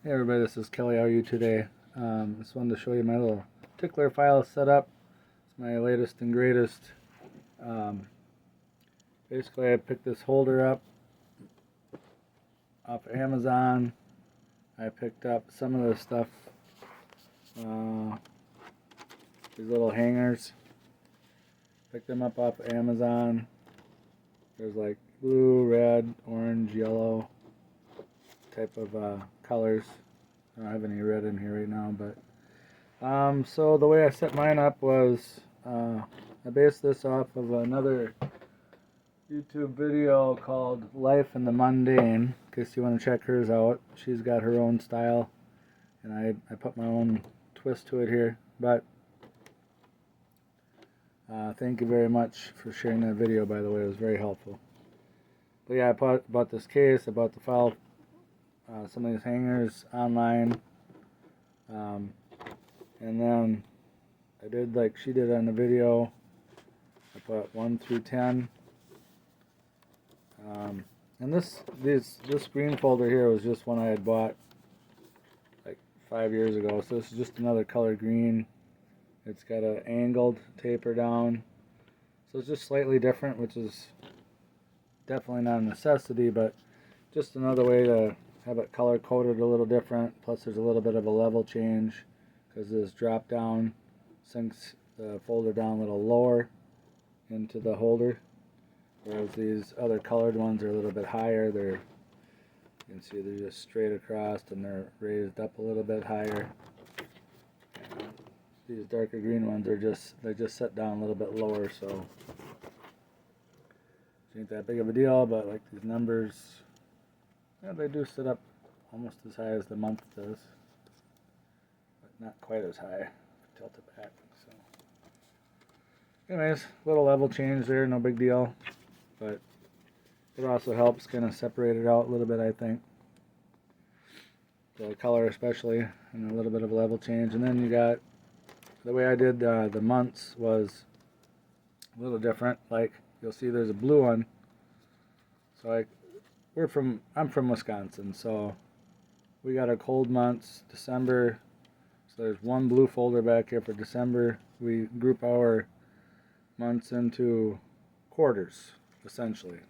Hey everybody, this is Kelly. How are you today? Just wanted to show you my little tickler file setup. It's my latest and greatest. Um, Basically, I picked this holder up off Amazon. I picked up some of the stuff, these little hangers. Picked them up off Amazon. There's like blue, red, orange, yellow type of colors. I don't have any red in here right now, but so the way I set mine up was I based this off of another YouTube video called Life in the Mundane, in case you want to check hers out. She's got her own style, and I put my own twist to it here. But thank you very much for sharing that video, by the way. It was very helpful. But yeah, I bought this case, I bought the file, some of these hangers online, and then I did like she did on the video. I put 1 through 10. And this green folder here was just one I had bought like 5 years ago. So this is just another color green. It's got an angled taper down. So it's just slightly different, which is definitely not a necessity, but just another way to have it color coded a little different. Plus there's a little bit of a level change because this drop down sinks the folder down a little lower into the holder. Whereas these other colored ones are a little bit higher. You can see they're just straight across and they're raised up a little bit higher. And these darker green ones are just set down a little bit lower, so it ain't that big of a deal. But like these numbers, yeah, they do sit up almost as high as the month does, but not quite as high. Tilt it back. So, anyways, little level change there, no big deal. But it also helps kind of separate it out a little bit, I think. The color especially, and a little bit of a level change. And then you got, the way I did the months was a little different. Like, you'll see there's a blue one. So I'm from Wisconsin, so we got our cold months, December. So there's one blue folder back here for December. We group our months into quarters, essentially.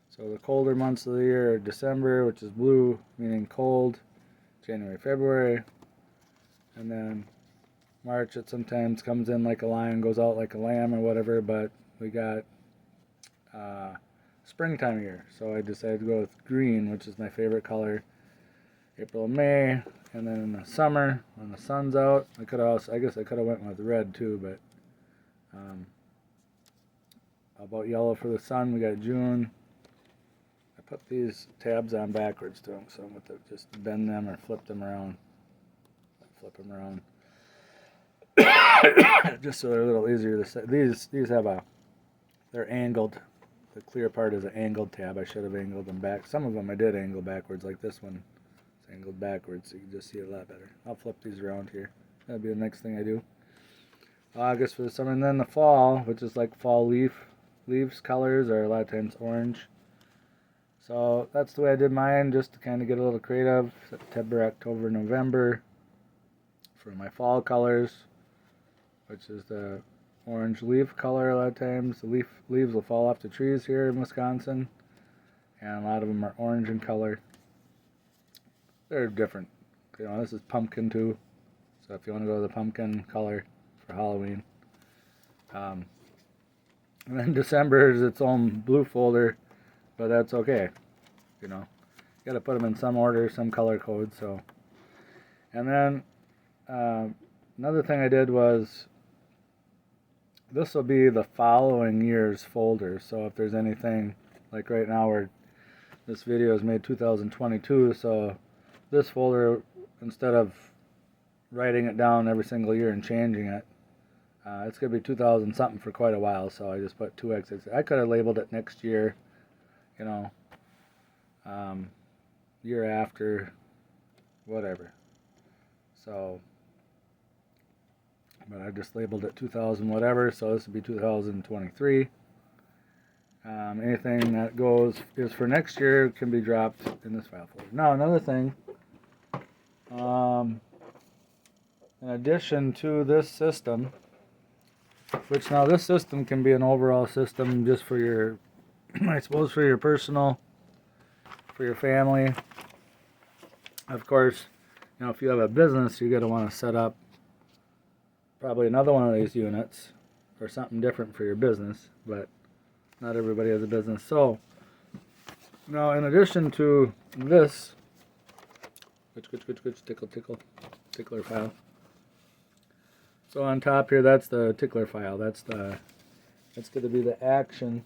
So the colder months of the year are December, which is blue, meaning cold, January, February, and then March, it sometimes comes in like a lion, goes out like a lamb or whatever, but we got springtime here. So I decided to go with green, which is my favorite color, April and May. And then in the summer, when the sun's out, I guess I could have went with red too, but about yellow for the sun. We got June. I put these tabs on backwards to them, so I'm going to just bend them or flip them around. Just so they're a little easier to set. These they're angled. The clear part is an angled tab. I should have angled them back. Some of them I did angle backwards, like this one. It's angled backwards, so you can just see it a lot better. I'll flip these around here. That'll be the next thing I do. August for the summer, and then the fall, which is like fall leaves colors are a lot of times orange. So that's the way I did mine, just to kind of get a little creative. September, October, November for my fall colors, which is the orange leaf color. A lot of times the leaves will fall off the trees here in Wisconsin, and a lot of them are orange in color. They're different. You know, this is pumpkin too, so if you want to go with the pumpkin color for Halloween. And then December is its own blue folder, but that's okay. You know, you gotta put them in some order, some color code. So, and then another thing I did was, this will be the following year's folder. So if there's anything, like right now, where this video is made 2022, so this folder, instead of writing it down every single year and changing it, it's going to be 2000 something for quite a while, so I just put 2X. I could have labeled it next year, you know, year after, whatever. So, but I just labeled it 2000 whatever, so this would be 2023. Anything that is for next year can be dropped in this file folder. Now, another thing In addition to this system, which now this system can be an overall system just for your, I suppose for your personal, for your family. Of course, if you have a business, you're going to want to set up probably another one of these units or something different for your business, but not everybody has a business. So now in addition to this, tickler file. So on top here, that's the tickler file. That's going to be the action.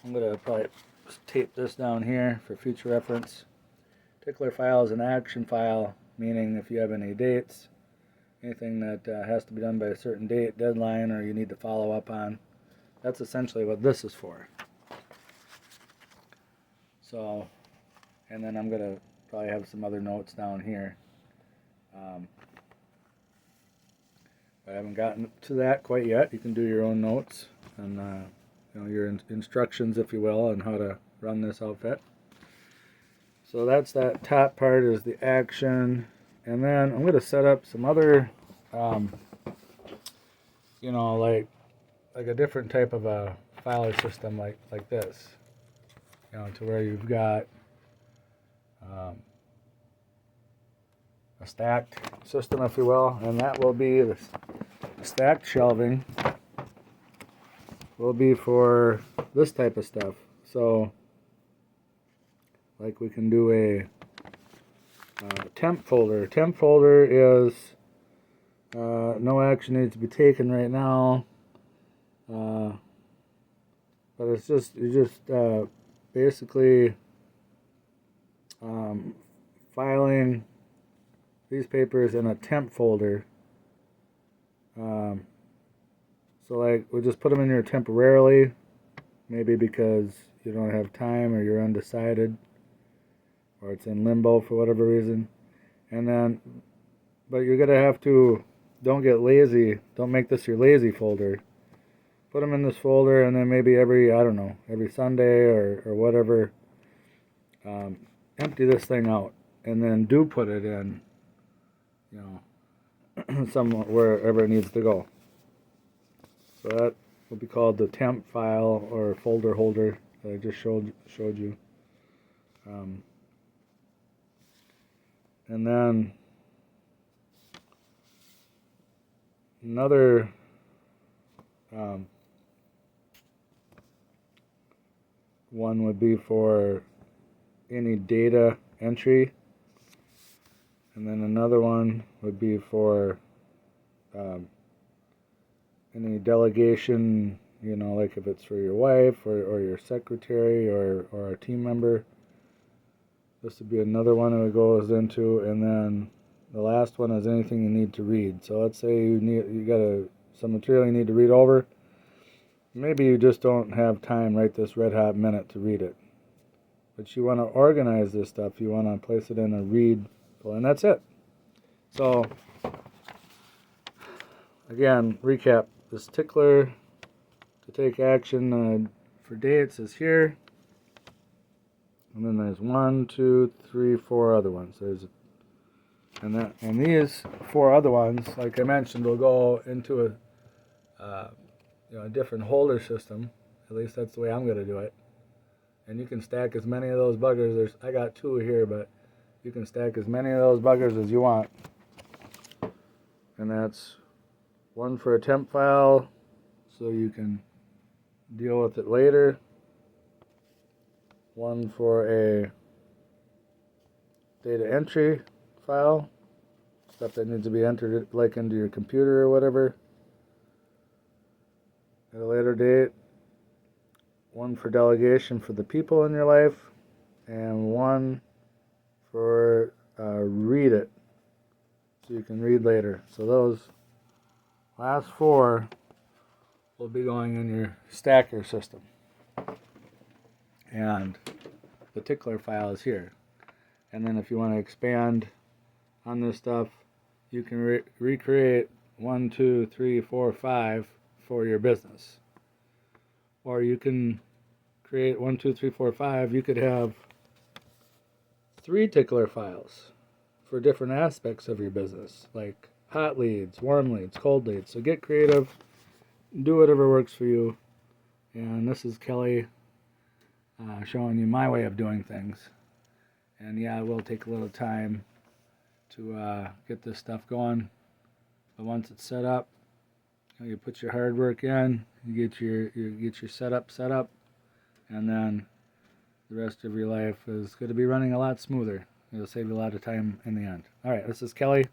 I'm going to probably tape this down here for future reference. Tickler file is an action file, meaning if you have any dates, anything that has to be done by a certain date, deadline, or you need to follow up on, that's essentially what this is for. So, and then I'm going to probably have some other notes down here. I haven't gotten to that quite yet. You can do your own notes and your instructions, if you will, on how to run this outfit. So that's that top part is the action, and then I'm going to set up some other, like a different type of a filer system like this, to where you've got a stacked system, if you will, and that will be the stacked shelving will be for this type of stuff. So like we can do a temp folder. Temp folder is no action needs to be taken right now, but it's just basically filing these papers in a temp folder. So like we'll just put them in here temporarily, maybe because you don't have time or you're undecided or it's in limbo for whatever reason. And then, but you're gonna have to, don't get lazy, don't make this your lazy folder. Put them in this folder, and then maybe every Sunday or whatever, empty this thing out, and then do put it in, somewhere, wherever it needs to go. So that will be called the temp file or folder holder that I just showed you. And then another one would be for any data entry, and then another one would be for any delegation, like if it's for your wife or your secretary or a team member. This would be another one that it goes into, and then the last one is anything you need to read. So let's say you got some material you need to read over. Maybe you just don't have time right this red hot minute to read it, but you want to organize this stuff. You want to place it in a read folder, and that's it. So again, recap: this tickler to take action for dates is here. And then there's 1, 2, 3, 4 other ones. And these 4 other ones, like I mentioned, will go into a different holder system. At least that's the way I'm going to do it. And you can stack as many of those buggers. I got 2 here, but you can stack as many of those buggers as you want. And that's one for a temp file, so you can deal with it later. One for a data entry file, stuff that needs to be entered like into your computer or whatever at a later date. One for delegation for the people in your life, and one for read it, so you can read later. So those last 4 will be going in your stacker system. And the tickler file is here. And then if you want to expand on this stuff, you can recreate 1, 2, 3, 4, 5 for your business. Or you can create 1, 2, 3, 4, 5. You could have 3 tickler files for different aspects of your business, like hot leads, warm leads, cold leads. So get creative, do whatever works for you. And this is Kelly showing you my way of doing things. And yeah, it will take a little time to get this stuff going. But once it's set up, you put your hard work in, you get your setup set up, and then the rest of your life is going to be running a lot smoother. It'll save you a lot of time in the end. All right, this is Kelly.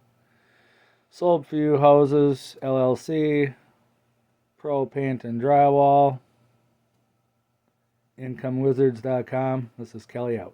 Sold For You Houses, LLC, Pro Paint and Drywall, IncomeWizards.com. This is Kelly out.